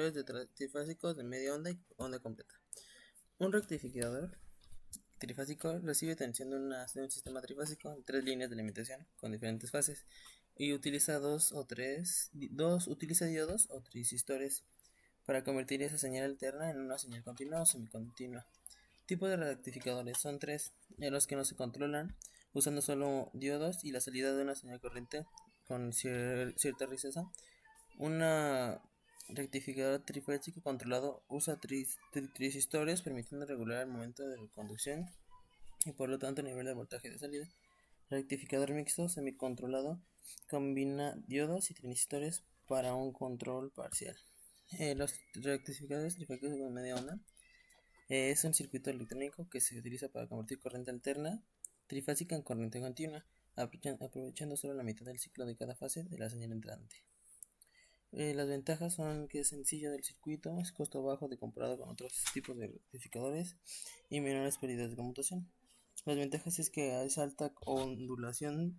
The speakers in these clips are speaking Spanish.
de trifásicos de media onda y onda completa. Un rectificador trifásico recibe tensión de un sistema trifásico en tres líneas de alimentación con diferentes fases y utiliza utiliza diodos o transistores para convertir esa señal alterna en una señal continua o semicontinua. Tipos de rectificadores son tres, en los que no se controlan usando solo diodos y la salida de una señal corriente con cierta riqueza. Una rectificador trifásico controlado usa transistores permitiendo regular el momento de conducción y por lo tanto el nivel de voltaje de salida. Rectificador mixto semicontrolado combina diodos y transistores para un control parcial. Los rectificadores trifásicos de media onda es un circuito electrónico que se utiliza para convertir corriente alterna trifásica en corriente continua, aprovechando solo la mitad del ciclo de cada fase de la señal entrante. Las ventajas son que es sencillo del circuito, es costo bajo de comparado con otros tipos de rectificadores y menores pérdidas de conmutación. Las ventajas es que es alta ondulación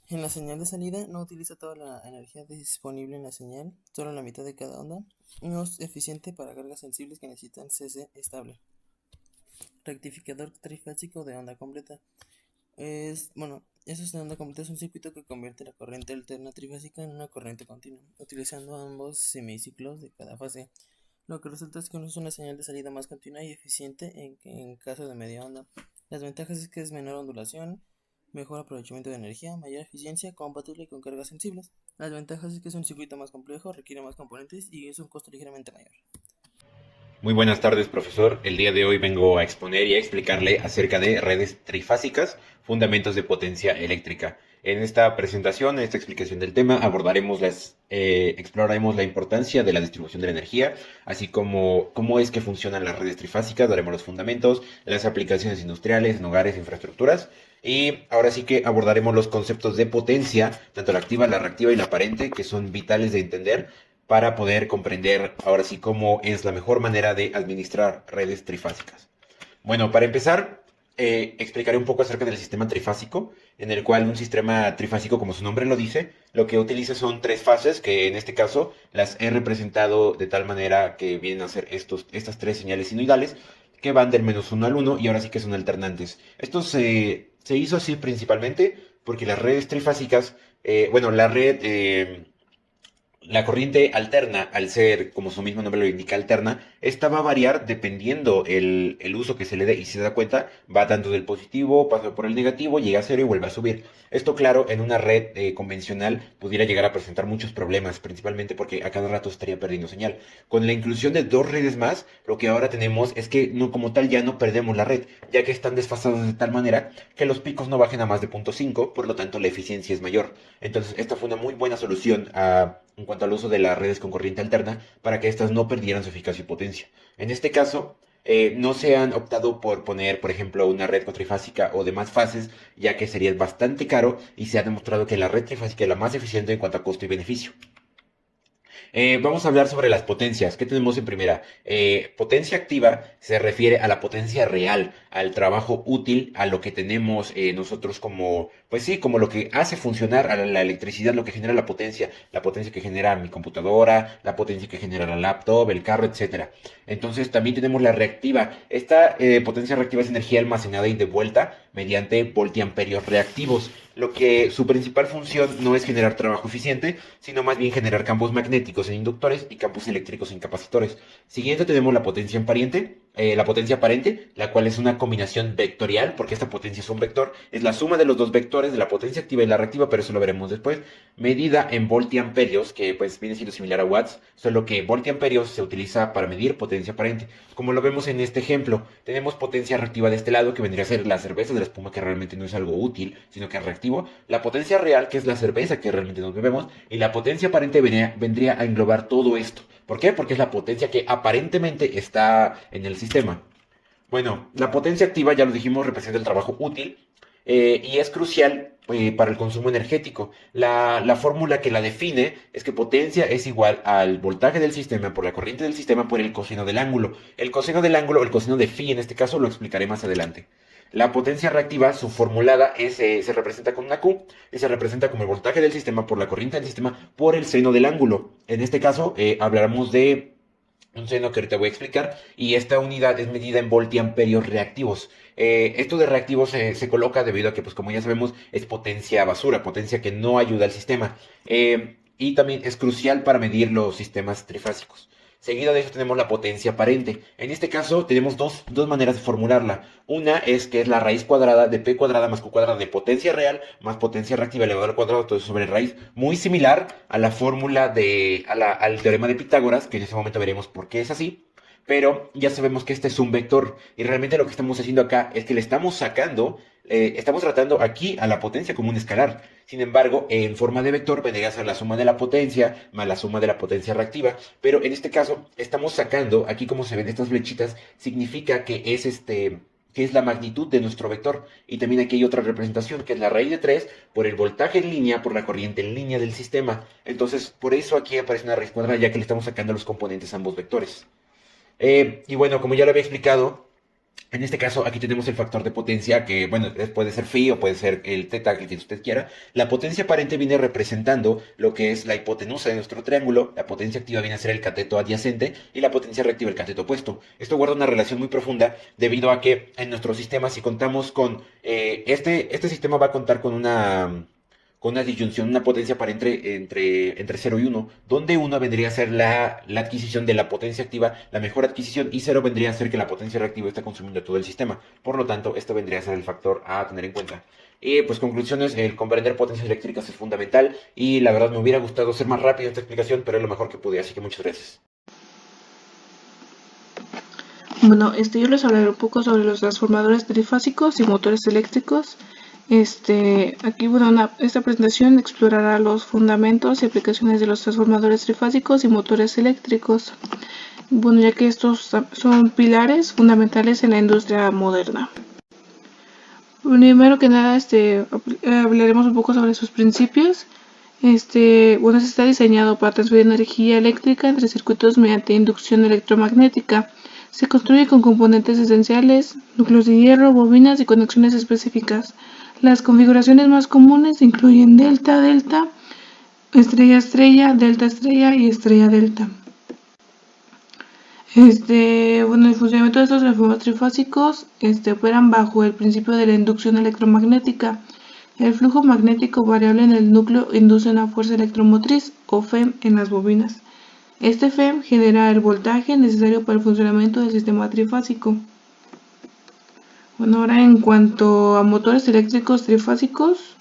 en la señal de salida, no utiliza toda la energía disponible en la señal, solo la mitad de cada onda, no es eficiente para cargas sensibles que necesitan cese estable. Rectificador trifásico de onda completa. Eso es de onda completa, es un circuito que convierte la corriente alterna trifásica en una corriente continua, utilizando ambos semiciclos de cada fase. Lo que resulta es que es una señal de salida más continua y eficiente en caso de media onda. Las ventajas es que es menor ondulación, mejor aprovechamiento de energía, mayor eficiencia, compatible con cargas sensibles. Las ventajas es que es un circuito más complejo, requiere más componentes y es un costo ligeramente mayor. Muy buenas tardes, profesor. El día de hoy vengo a exponer y a explicarle acerca de redes trifásicas, fundamentos de potencia eléctrica. En esta presentación, en esta explicación del tema, exploraremos la importancia de la distribución de la energía, así como cómo es que funcionan las redes trifásicas, daremos los fundamentos, las aplicaciones industriales, en hogares, infraestructuras, y ahora sí que abordaremos los conceptos de potencia, tanto la activa, la reactiva y la aparente, que son vitales de entender para poder comprender ahora sí cómo es la mejor manera de administrar redes trifásicas. Bueno, para empezar, explicaré un poco acerca del sistema trifásico, en el cual un sistema trifásico, como su nombre lo dice, lo que utiliza son tres fases, que en este caso las he representado de tal manera que vienen a ser estas tres señales sinoidales, que van del -1 al 1 y ahora sí que son alternantes. Esto se hizo así principalmente porque las redes trifásicas, la corriente alterna, al ser, como su mismo nombre lo indica, alterna, esta va a variar dependiendo el uso que se le dé. Y si se da cuenta, va tanto del positivo, pasa por el negativo, llega a cero y vuelve a subir. Esto, claro, en una red convencional pudiera llegar a presentar muchos problemas, principalmente porque a cada rato estaría perdiendo señal. Con la inclusión de dos redes más, lo que ahora tenemos es que no, como tal ya no perdemos la red, ya que están desfasados de tal manera que los picos no bajen a más de 0.5, por lo tanto la eficiencia es mayor. Entonces, esta fue una muy buena solución en cuanto al uso de las redes con corriente alterna para que éstas no perdieran su eficacia y potencia. En este caso, no se han optado por poner, por ejemplo, una red con trifásica o demás fases, ya que sería bastante caro y se ha demostrado que la red trifásica es la más eficiente en cuanto a costo y beneficio. Vamos a hablar sobre las potencias. ¿Qué tenemos en primera? Potencia activa se refiere a la potencia real, al trabajo útil, a lo que tenemos nosotros como, pues sí, como lo que hace funcionar a la electricidad, lo que genera la potencia que genera mi computadora, la potencia que genera la laptop, el carro, etcétera. Entonces también tenemos la reactiva. Esta potencia reactiva es energía almacenada y devuelta mediante voltiamperios reactivos. Lo que su principal función no es generar trabajo eficiente, sino más bien generar campos magnéticos en inductores y campos eléctricos en capacitores. Siguiente tenemos la potencia aparente, la cual es una combinación vectorial, porque esta potencia es un vector, es la suma de los dos vectores de la potencia activa y la reactiva, pero eso lo veremos después, medida en voltiamperios, que pues viene siendo similar a watts, solo que voltiamperios se utiliza para medir potencia aparente. Como lo vemos en este ejemplo, tenemos potencia reactiva de este lado, que vendría a ser la cerveza de la espuma, que realmente no es algo útil, sino que es reactivo, la potencia real, que es la cerveza que realmente nos bebemos, y la potencia aparente vendría a englobar todo esto. ¿Por qué? Porque es la potencia que aparentemente está en el sistema. Bueno, la potencia activa, ya lo dijimos, representa el trabajo útil y es crucial para el consumo energético. La fórmula que la define es que potencia es igual al voltaje del sistema por la corriente del sistema por el coseno del ángulo. El coseno del ángulo, el coseno de phi en este caso, lo explicaré más adelante. La potencia reactiva, su formulada se representa con una Q y se representa como el voltaje del sistema por la corriente del sistema por el seno del ángulo. En este caso, hablaremos de un seno que ahorita voy a explicar, y esta unidad es medida en voltiamperios reactivos. Esto de reactivos se coloca debido a que, pues como ya sabemos, es potencia basura, potencia que no ayuda al sistema. Y también es crucial para medir los sistemas trifásicos. Seguido de eso tenemos la potencia aparente. En este caso tenemos dos maneras de formularla. Una es que es la raíz cuadrada de P cuadrada más Q cuadrada de potencia real más potencia reactiva elevado al cuadrado, todo eso sobre raíz, muy similar a la fórmula al teorema de Pitágoras, que en ese momento veremos por qué es así. Pero ya sabemos que este es un vector y realmente lo que estamos haciendo acá es que le estamos sacando, estamos tratando aquí a la potencia como un escalar. Sin embargo, en forma de vector vendría a ser la suma de la potencia más la suma de la potencia reactiva. Pero en este caso estamos sacando, aquí como se ven estas flechitas, significa que es la magnitud de nuestro vector. Y también aquí hay otra representación, que es la raíz de 3 por el voltaje en línea por la corriente en línea del sistema. Entonces, por eso aquí aparece una raíz cuadrada, ya que le estamos sacando los componentes a ambos vectores. Y bueno, como ya lo había explicado, en este caso aquí tenemos el factor de potencia que, bueno, puede ser phi o puede ser el teta, el que usted quiera. La potencia aparente viene representando lo que es la hipotenusa de nuestro triángulo, la potencia activa viene a ser el cateto adyacente y la potencia reactiva el cateto opuesto. Esto guarda una relación muy profunda debido a que en nuestro sistema, si contamos con, este sistema va a contar con una disyunción, una potencia aparente entre 0 y 1, donde 1 vendría a ser la adquisición de la potencia activa, la mejor adquisición, y 0 vendría a ser que la potencia reactiva está consumiendo todo el sistema. Por lo tanto, esto vendría a ser el factor a tener en cuenta. Y pues conclusiones, el comprender potencias eléctricas es fundamental y la verdad me hubiera gustado ser más rápido en esta explicación, pero es lo mejor que pude, así que muchas gracias. Bueno, yo les hablaré un poco sobre los transformadores trifásicos y motores eléctricos. Aquí, bueno, esta presentación explorará los fundamentos y aplicaciones de los transformadores trifásicos y motores eléctricos. Bueno, ya que estos son pilares fundamentales en la industria moderna. Primero que nada, hablaremos un poco sobre sus principios. Bueno, se está diseñado para transferir energía eléctrica entre circuitos mediante inducción electromagnética. Se construye con componentes esenciales, núcleos de hierro, bobinas y conexiones específicas. Las configuraciones más comunes incluyen delta-delta, estrella-estrella, delta-estrella y estrella-delta. Bueno, el funcionamiento de estos transformadores trifásicos operan bajo el principio de la inducción electromagnética. El flujo magnético variable en el núcleo induce una fuerza electromotriz, o FEM, en las bobinas. Este FEM genera el voltaje necesario para el funcionamiento del sistema trifásico. Bueno, ahora en cuanto a motores eléctricos trifásicos,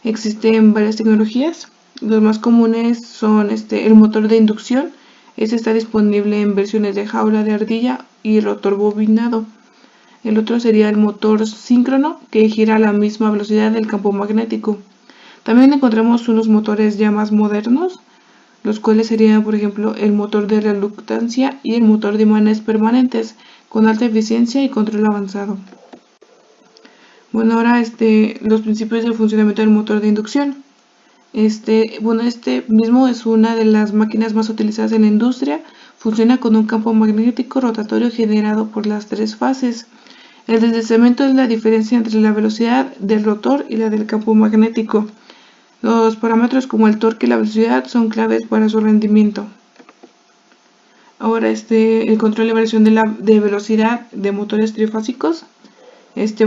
existen varias tecnologías. Los más comunes son el motor de inducción. Este está disponible en versiones de jaula de ardilla y rotor bobinado. El otro sería el motor síncrono, que gira a la misma velocidad del campo magnético. También encontramos unos motores ya más modernos, los cuales serían, por ejemplo, el motor de reluctancia y el motor de imanes permanentes, con alta eficiencia y control avanzado. Bueno, ahora los principios del funcionamiento del motor de inducción. Bueno, este mismo es una de las máquinas más utilizadas en la industria. Funciona con un campo magnético rotatorio generado por las tres fases. El deslizamiento es la diferencia entre la velocidad del rotor y la del campo magnético. Los parámetros como el torque y la velocidad son claves para su rendimiento. Ahora el control y variación de velocidad de motores trifásicos.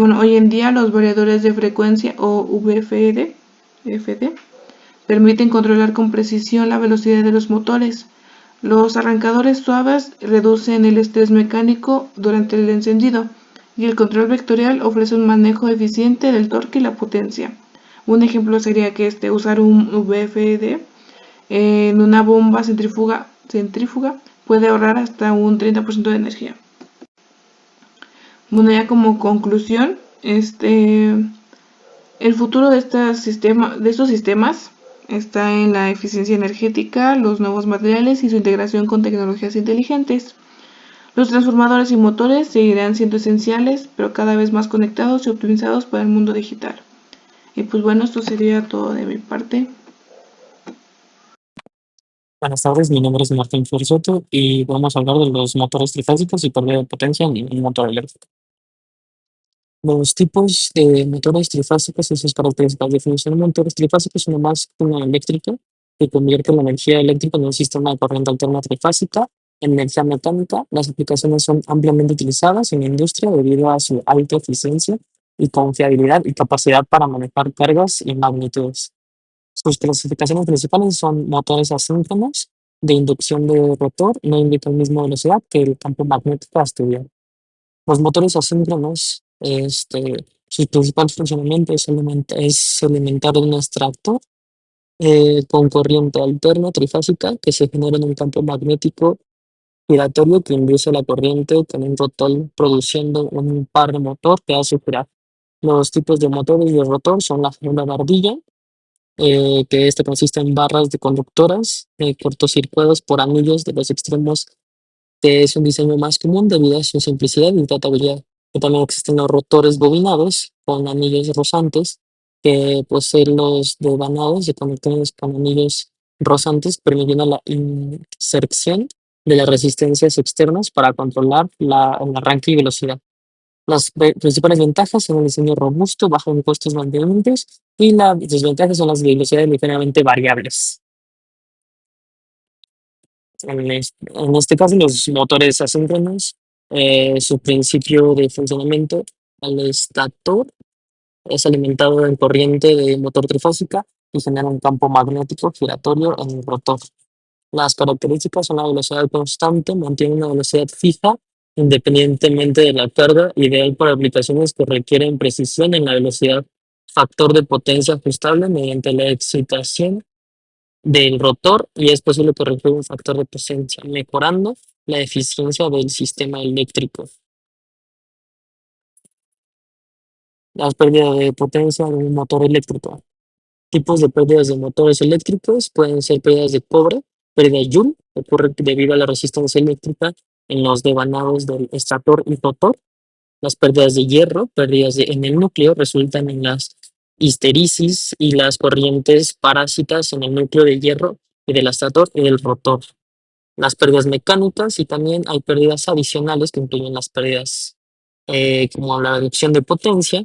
Bueno, hoy en día los variadores de frecuencia o VFD permiten controlar con precisión la velocidad de los motores. Los arrancadores suaves reducen el estrés mecánico durante el encendido y el control vectorial ofrece un manejo eficiente del torque y la potencia. Un ejemplo sería que usar un VFD en una bomba centrífuga puede ahorrar hasta un 30% de energía. Bueno, ya como conclusión, el futuro de estos sistemas está en la eficiencia energética, los nuevos materiales y su integración con tecnologías inteligentes. Los transformadores y motores seguirán siendo esenciales, pero cada vez más conectados y optimizados para el mundo digital. Y pues bueno, esto sería todo de mi parte. Buenas tardes, mi nombre es Martín Flores Soto y vamos a hablar de los motores trifásicos y pérdida de potencia en un motor eléctrico. Los tipos de motores trifásicos y sus características. Definición de motores trifásicos: uno más una eléctrica que convierte la energía eléctrica en un sistema de corriente alterna trifásica en energía mecánica. Las aplicaciones son ampliamente utilizadas en la industria debido a su alta eficiencia y confiabilidad y capacidad para manejar cargas y magnitudes. Sus clasificaciones principales son motores asíncronos de inducción de rotor, no indican la misma velocidad que el campo magnético a estudiar. Los motores asíncronos, su principal funcionamiento es alimentar un extractor con corriente alterna trifásica que se genera en un campo magnético giratorio que induce la corriente con un rotor produciendo un par de motor que hace girar. Los tipos de motores de rotor son la fórmula de ardilla, que consiste en barras de conductoras cortocircuidas por anillos de los extremos, que es un diseño más común debido a su simplicidad y tratabilidad. Que también existen los rotores bobinados con anillos rosantes, que poseen los devanados de conductores con anillos rosantes, permitiendo la inserción de las resistencias externas para controlar el arranque y velocidad. Las principales ventajas son el diseño robusto, bajo en costos mantenimientos, y las desventajas son las velocidades ligeramente variables. En este caso, los motores asíncronos, su principio de funcionamiento: al estator es alimentado en corriente de motor trifásica y genera un campo magnético giratorio en el rotor. Las características son la velocidad constante, mantiene una velocidad fija independientemente de la carga, ideal para aplicaciones que requieren precisión en la velocidad. Factor de potencia ajustable mediante la excitación del rotor, y es posible corregir un factor de potencia, mejorando la eficiencia del sistema eléctrico. Las pérdidas de potencia de un motor eléctrico. Tipos de pérdidas de motores eléctricos pueden ser pérdidas de cobre, pérdida de Joule, ocurre debido a la resistencia eléctrica en los devanados del estator y rotor. Las pérdidas de hierro, en el núcleo, resultan en las histéresis y las corrientes parásitas en el núcleo de hierro y del estator y del rotor. Las pérdidas mecánicas, y también hay pérdidas adicionales que incluyen las pérdidas como la reducción de potencia.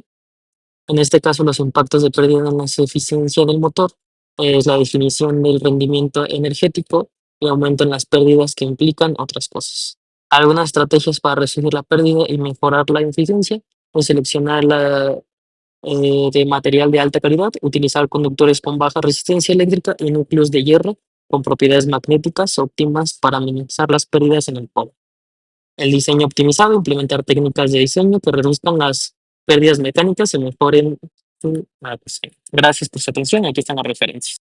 En este caso, los impactos de pérdida en la eficiencia del motor es la definición del rendimiento energético y aumento en las pérdidas que implican otras cosas. Algunas estrategias para reducir la pérdida y mejorar la eficiencia: pues seleccionar de material de alta calidad, utilizar conductores con baja resistencia eléctrica y núcleos de hierro con propiedades magnéticas óptimas para minimizar las pérdidas en el cobre. El diseño optimizado: implementar técnicas de diseño que reduzcan las pérdidas mecánicas y mejoren su adaptación. Gracias por su atención. Aquí están las referencias.